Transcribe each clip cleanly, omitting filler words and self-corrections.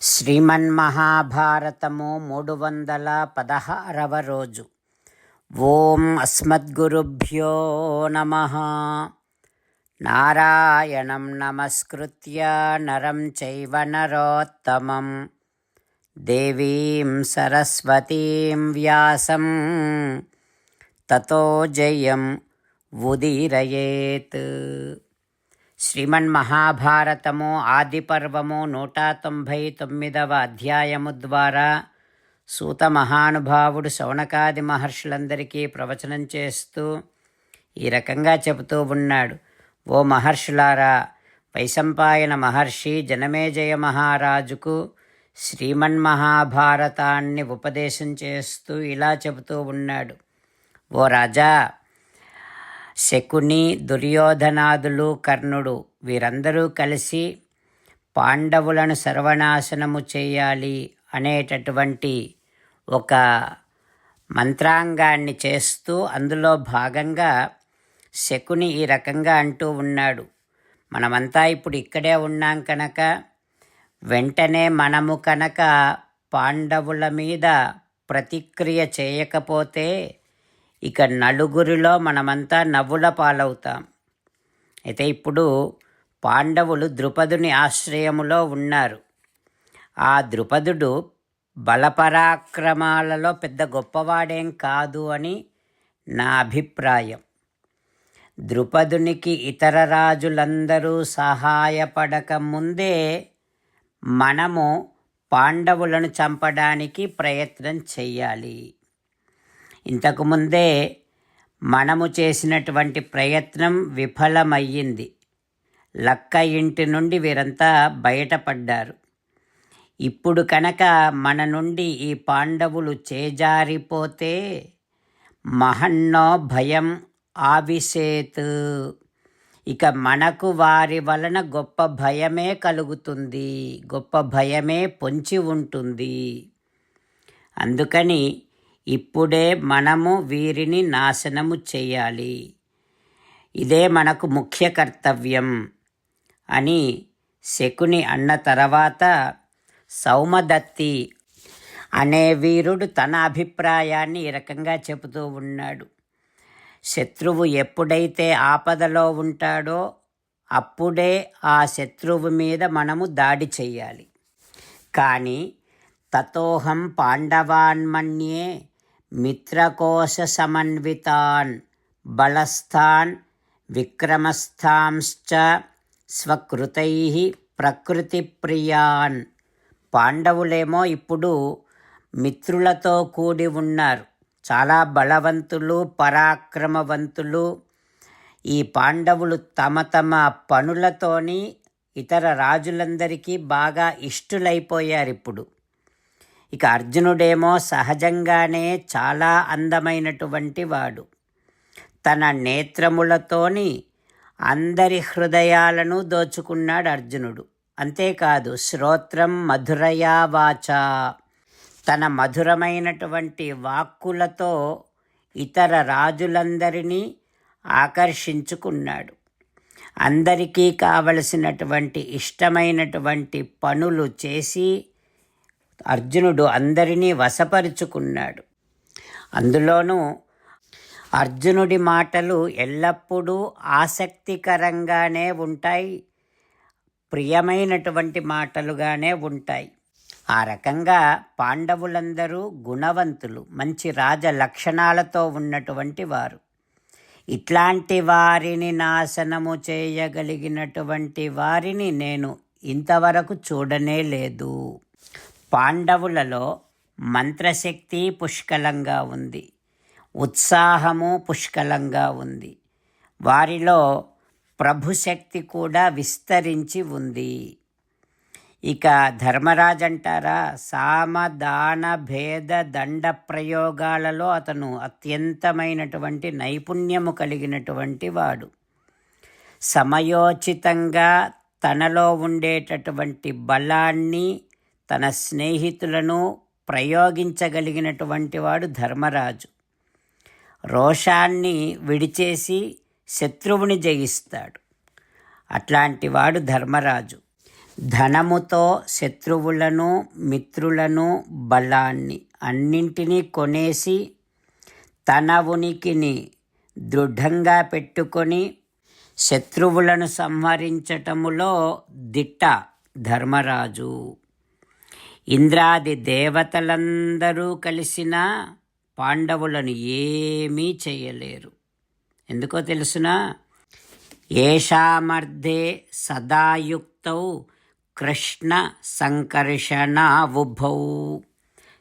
శ్రీమన్మహాభారతము 316వ రోజు. ఓం అస్మద్గురుభ్యో నమః. నారాయణం నమస్కృత్య నరం చైవ నరోత్తమం దేవీం సరస్వతీం వ్యాసం తతో జయం ఉదీరయేత్. శ్రీమన్మహాభారతము ఆదిపర్వము 199వ అధ్యాయము ద్వారా సూత మహానుభావుడు శౌనకాది మహర్షులందరికీ ప్రవచనం చేస్తూ ఈ రకంగా చెబుతూ ఉన్నాడు. ఓ మహర్షులారా, వైశంపాయన మహర్షి జనమేజయ మహారాజుకు శ్రీమన్మహాభారతాన్ని ఉపదేశం చేస్తూ ఇలా చెబుతూ ఉన్నాడు. ఓ రాజా, శకుని, దుర్యోధనాదులు, కర్ణుడు వీరందరూ కలిసి పాండవులను సర్వనాశనము చేయాలి అనేటటువంటి ఒక మంత్రాంగాన్ని చేస్తూ అందులో భాగంగా శకుని ఈ రకంగా అంటూ ఉన్నాడు. మనమంతా ఇప్పుడు ఇక్కడే ఉన్నాం కనుక వెంటనే మనము కనుక పాండవుల మీద ప్రతిక్రియ చేయకపోతే ఇక నలుగురిలో మనమంతా నవ్వుల పాలవుతాం. అయితే ఇప్పుడు పాండవులు ద్రుపదుని ఆశ్రయములో ఉన్నారు. ఆ ద్రుపదుడు బలపరాక్రమాలలో పెద్ద గొప్పవాడేం కాదు అని నా అభిప్రాయం. ద్రుపదునికి ఇతర రాజులందరూ సహాయపడక ముందే మనము పాండవులను చంపడానికి ప్రయత్నం చెయ్యాలి. ఇంతకుముందే మనము చేసినటువంటి ప్రయత్నం విఫలమయ్యింది. లక్క ఇంటి నుండి వీరంతా బయటపడ్డారు. ఇప్పుడు కనుక మన నుండి ఈ పాండవులు చేజారిపోతే మహన్నో భయం ఆవిశేత్, ఇక మనకు వారి వలన గొప్ప భయమే కలుగుతుంది, గొప్ప భయమే పొంచి ఉంటుంది. అందుకని ఇప్పుడే మనము వీరిని నాశనము చేయాలి, ఇదే మనకు ముఖ్య కర్తవ్యం అని శకుని అన్న తర్వాత సౌమదత్తి అనే వీరుడు తన అభిప్రాయాన్ని ఈ రకంగా చెబుతూ ఉన్నాడు. శత్రువు ఎప్పుడైతే ఆపదలో ఉంటాడో అప్పుడే ఆ శత్రువు మీద మనము దాడి చెయ్యాలి. కానీ తతోహం పాండవాన్ మన్యే మిత్రకోశ సమన్వితాన్ బలస్థాన్ విక్రమస్థాంశ్చ స్వకృతైః ప్రకృతి ప్రియాన్. పాండవులేమో ఇప్పుడు మిత్రులతో కూడి ఉన్నారు, చాలా బలవంతులు, పరాక్రమవంతులు. ఈ పాండవులు తమ తమ పనులతోని ఇతర రాజులందరికీ బాగా ఇష్టులైపోయారు ఇప్పుడు. ఇక అర్జునుడేమో సహజంగానే చాలా అందమైనటువంటి వాడు. తన నేత్రములతోని అందరి హృదయాలను దోచుకున్నాడు అర్జునుడు. అంతేకాదు శ్రోత్రం మధురయా వాచ, తన మధురమైనటువంటి వాక్కులతో ఇతర రాజులందరినీ ఆకర్షించుకున్నాడు. అందరికీ కావలసినటువంటి ఇష్టమైనటువంటి పనులు చేసి అర్జునుడు అందరినీ వశపరుచుకున్నాడు. అందులోనూ అర్జునుడి మాటలు ఎల్లప్పుడూ ఆసక్తికరంగానే ఉంటాయి, ప్రియమైనటువంటి మాటలుగానే ఉంటాయి. ఆ రకంగా పాండవులందరూ గుణవంతులు, మంచి రాజ లక్షణాలతో ఉన్నటువంటి వారు. ఇట్లాంటి వారిని నాశనము చేయగలిగినటువంటి వారిని నేను ఇంతవరకు చూడనే లేదు. పాండవులలో మంత్రశక్తి పుష్కలంగా ఉంది, ఉత్సాహము పుష్కలంగా ఉంది, వారిలో ప్రభుశక్తి కూడా విస్తరించి ఉంది. ఇక ధర్మరాజు అంటారా, సామదాన భేద దండ ప్రయోగాలలో అతను అత్యంతమైనటువంటి నైపుణ్యము కలిగినటువంటి వాడు. సమయోచితంగా తనలో ఉండేటటువంటి బలాన్ని, తన స్నేహితులను ప్రయోగించగలిగినటువంటి వాడు ధర్మరాజు. రోషాన్ని విడిచేసి శత్రువుని జయిస్తాడు. అట్లాంటి వాడు ధర్మరాజు. ధనముతో శత్రువులను, మిత్రులను, బలాన్ని అన్నింటినీ కొనేసి తన ఉనికిని దృఢంగా పెట్టుకొని శత్రువులను సంహరించటములో దిట్ట ధర్మరాజు. ఇంద్రాది దేవతలందరూ కలిసినా పాండవులను ఏమీ చేయలేరు. ఎందుకో తెలుసునా? ఏషామర్ధే సదాయుక్తౌ కృష్ణ సంకర్షణావుభౌ.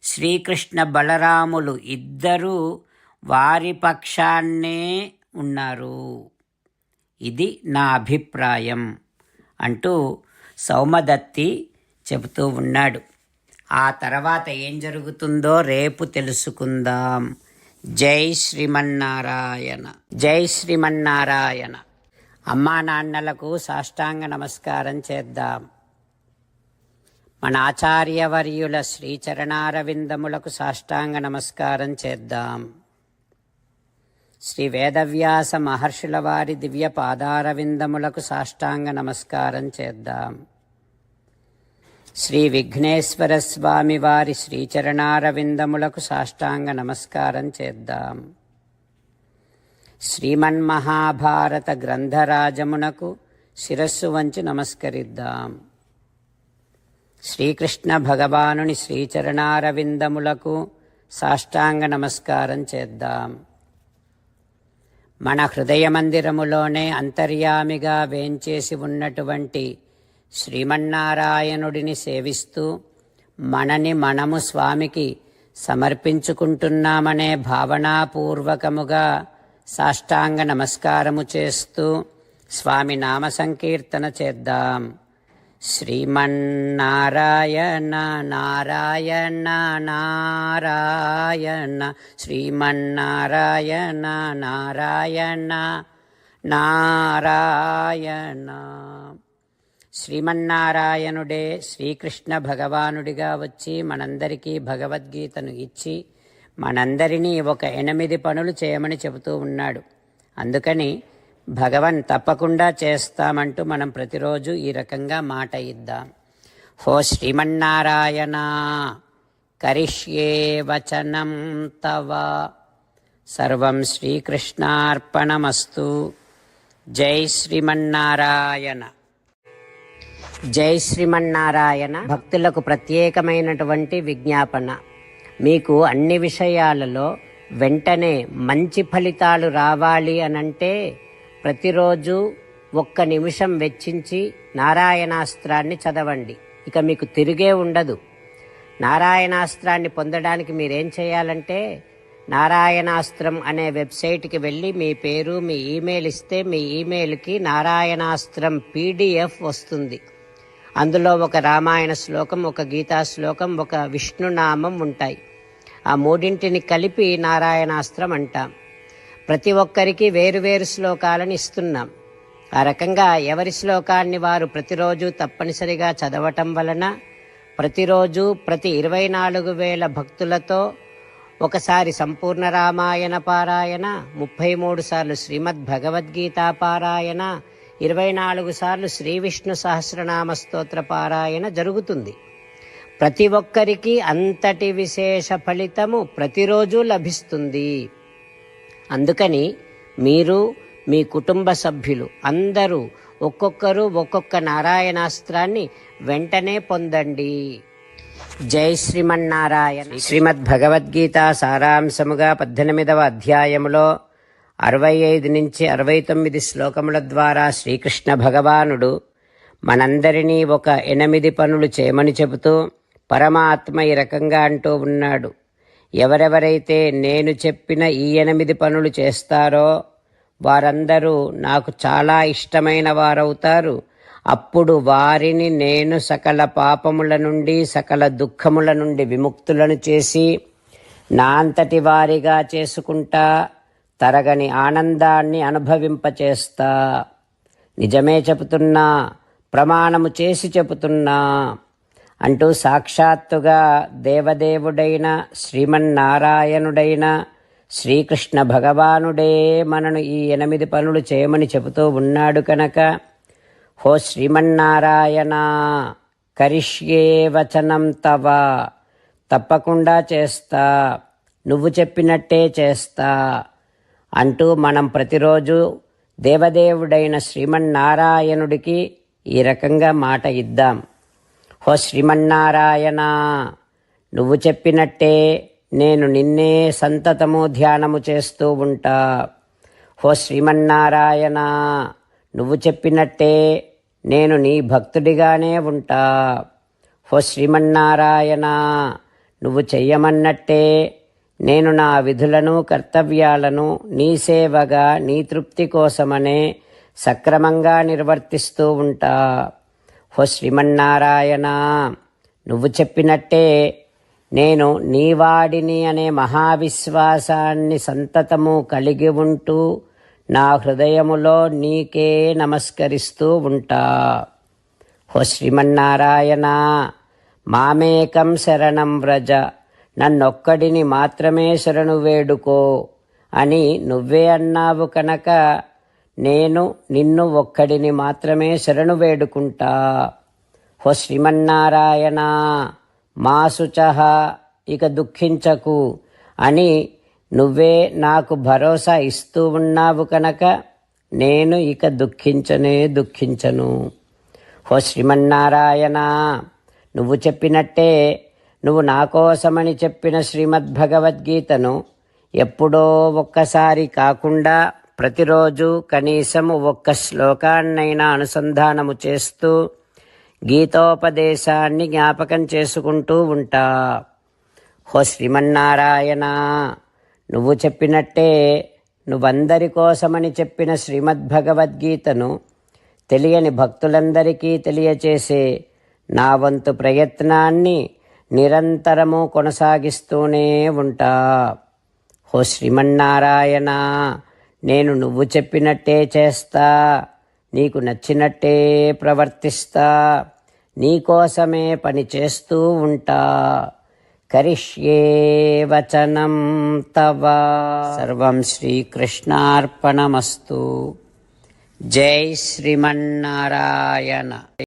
శ్రీకృష్ణ బలరాములు ఇద్దరూ వారి పక్షాన్నే ఉన్నారు. ఇది నా అభిప్రాయం అంటూ సౌమదత్తి చెబుతూ ఉన్నాడు. ఆ తర్వాత ఏం జరుగుతుందో రేపు తెలుసుకుందాం. జై శ్రీమన్నారాయణ. జై శ్రీమన్నారాయణ. అమ్మా నాన్నలకు సాష్టాంగ నమస్కారం చేద్దాం. మన ఆచార్యవర్యుల శ్రీచరణారవిందములకు సాష్టాంగ నమస్కారం చేద్దాం. శ్రీ వేదవ్యాస మహర్షుల వారి దివ్య పాదారవిందములకు సాష్టాంగ నమస్కారం చేద్దాం. శ్రీ విఘ్నేశ్వర స్వామి వారి శ్రీచరణారవిందములకు సాష్టాంగ నమస్కారం చేద్దాం. శ్రీమన్మహాభారత గ్రంథరాజమునకు శిరస్సు వంచి నమస్కరిద్దాం. శ్రీకృష్ణ భగవానుని శ్రీచరణారవిందములకు సాష్టాంగ నమస్కారం చేద్దాం. మన హృదయ మందిరములోనే అంతర్యామిగా వేంచేసి ఉన్నటువంటి శ్రీమన్నారాయణుడిని సేవిస్తూ మనని మనము స్వామికి సమర్పించుకుంటున్నామనే భావనాపూర్వకముగా సాష్టాంగ నమస్కారము చేస్తూ స్వామి నామ సంకీర్తన చేద్దాం. శ్రీమన్నారాయణ నారాయణ నారాయణ, శ్రీమన్నారాయణ నారాయణ నారాయణ. శ్రీమన్నారాయణుడే శ్రీకృష్ణ భగవానుడిగా వచ్చి మనందరికీ భగవద్గీతను ఇచ్చి మనందరినీ ఒక 8 పనులు చేయమని చెబుతూ ఉన్నాడు. అందుకని భగవన్ తప్పకుండా చేస్తామంటూ మనం ప్రతిరోజు ఈ రకంగా మాట ఇద్దాం. హో శ్రీమన్నారాయణ కరిష్యే వచనం తవ, సర్వం శ్రీకృష్ణార్పణమస్తు. జై శ్రీమన్నారాయణ. జై శ్రీమన్నారాయణ. భక్తులకు ప్రత్యేకమైనటువంటి విజ్ఞాపన. మీకు అన్ని విషయాలలో వెంటనే మంచి ఫలితాలు రావాలి అనంటే ప్రతిరోజు 1 నిమిషం వెచ్చించి నారాయణాస్త్రాన్ని చదవండి. ఇక మీకు తిరిగే ఉండదు. నారాయణాస్త్రాన్ని పొందడానికి మీరేం చేయాలంటే నారాయణాస్త్రం అనే వెబ్సైట్కి వెళ్ళి మీ పేరు, మీ ఈమెయిల్ ఇస్తే మీ ఈమెయిల్కి నారాయణాస్త్రం PDF వస్తుంది. అందులో ఒక రామాయణ శ్లోకం, ఒక గీతా శ్లోకం, ఒక విష్ణునామం ఉంటాయి. ఆ 3 కలిపి నారాయణాస్త్రం అంటాం. ప్రతి ఒక్కరికి వేరువేరు శ్లోకాలను ఇస్తున్నాం. ఆ రకంగా ఎవరి శ్లోకాన్ని వారు ప్రతిరోజు తప్పనిసరిగా చదవటం వలన ప్రతిరోజు ప్రతి 24,000 భక్తులతో ఒకసారి సంపూర్ణ రామాయణ పారాయణ, 33 సార్లు శ్రీమద్ భగవద్గీత పారాయణ, 24 సార్లు శ్రీ విష్ణు సహస్రనామ స్తోత్ర పారాయణ జరుగుతుంది. ప్రతి ఒక్కరికి అంతటి విశేష ఫలితము ప్రతిరోజు లభిస్తుంది. అందుకని మీరు, మీ కుటుంబ సభ్యులు అందరూ ఒక్కొక్కరు ఒక్కొక్క నారాయణాస్త్రాన్ని వెంటనే పొందండి. జై శ్రీమన్నారాయణ. శ్రీమద్ భగవద్గీత సారాంశముగా 18వ అధ్యాయములో 65 నుంచి 69 శ్లోకముల ద్వారా శ్రీకృష్ణ భగవానుడు మనందరినీ ఒక 8 పనులు చేయమని చెబుతూ పరమాత్మ ఈ రకంగా అంటూ ఉన్నాడు. ఎవరెవరైతే నేను చెప్పిన ఈ 8 పనులు చేస్తారో వారందరూ నాకు చాలా ఇష్టమైన వారవుతారు. అప్పుడు వారిని నేను సకల పాపముల నుండి, సకల దుఃఖముల నుండి విముక్తులను చేసి నా అంతటి వారిగా చేసుకుంటా, తరగని ఆనందాన్ని అనుభవింపచేస్తా. నిజమే చెబుతున్నా, ప్రమాణము చేసి చెబుతున్నా అంటూ సాక్షాత్తుగా దేవదేవుడైన శ్రీమన్నారాయణుడైన శ్రీకృష్ణ భగవానుడే మనను ఈ 8 పనులు చేయమని చెబుతూ ఉన్నాడు కనుక హో శ్రీమన్నారాయణ, కరిష్యే వచనం తవ, తప్పకుండా చేస్తా, నువ్వు చెప్పినట్టే చేస్తా అంటూ మనం ప్రతిరోజు దేవదేవుడైన శ్రీమన్నారాయణుడికి ఈ రకంగా మాట ఇద్దాం. హో శ్రీమన్నారాయణ, నువ్వు చెప్పినట్టే నేను నిన్నే సంతతము ధ్యానము చేస్తూ ఉంటా. హో శ్రీమన్నారాయణ, నువ్వు చెప్పినట్టే నేను నీ భక్తుడిగానే ఉంటా. హో శ్రీమన్నారాయణ, నువ్వు చెయ్యమన్నట్టే నేను నా విధులను కర్తవ్యాలను నీ సేవగా నీ తృప్తి కోసమనే సక్రమంగా నిర్వర్తిస్తూ ఉంటా. హో శ్రీమన్నారాయణ, నువ్వు చెప్పినట్టే నేను నీవాడిని అనే మహావిశ్వాసాన్ని సంతతము కలిగి ఉంటూ నా హృదయములో నీకే నమస్కరిస్తూ ఉంటా. హో శ్రీమన్నారాయణ, మామేకం శరణం వ్రజ, నన్నొక్కడిని మాత్రమే శరణు వేడుకో అని నువ్వే అన్నావు కనుక నేను నిన్ను ఒక్కడిని మాత్రమే శరణు వేడుకుంటా. హో శ్రీమన్నారాయణ, మా శుచః, ఇక దుఃఖించకు అని నువ్వే నాకు భరోసా ఇస్తూ ఉన్నావు కనుక నేను ఇక దుఃఖించను. హో శ్రీమన్నారాయణ, నువ్వు చెప్పినట్టే నువ్వు నా కోసమని చెప్పిన శ్రీమద్భగవద్గీతను ఎప్పుడో ఒక్కసారి కాకుండా ప్రతిరోజు కనీసం ఒక్క శ్లోకాన్నైనా అనుసంధానము చేస్తూ గీతోపదేశాన్ని జ్ఞాపకం చేసుకుంటూ ఉంటా. హో శ్రీమన్నారాయణ, నువ్వు చెప్పినట్టే నువ్వందరి కోసమని చెప్పిన శ్రీమద్భగవద్గీతను తెలియని భక్తులందరికీ తెలియచేసే నా వంతు ప్రయత్నాన్ని నిరంతరము కొనసాగిస్తూనే ఉంటా. హో శ్రీమన్నారాయణ, నేను నువ్వు చెప్పినట్టే చేస్తా, నీకు నచ్చినట్టే ప్రవర్తిస్తా, నీకోసమే పని చేస్తూ ఉంటా. కరిష్యే వచనం తవ. సర్వం శ్రీకృష్ణార్పణమస్తు. జై శ్రీమన్నారాయణ.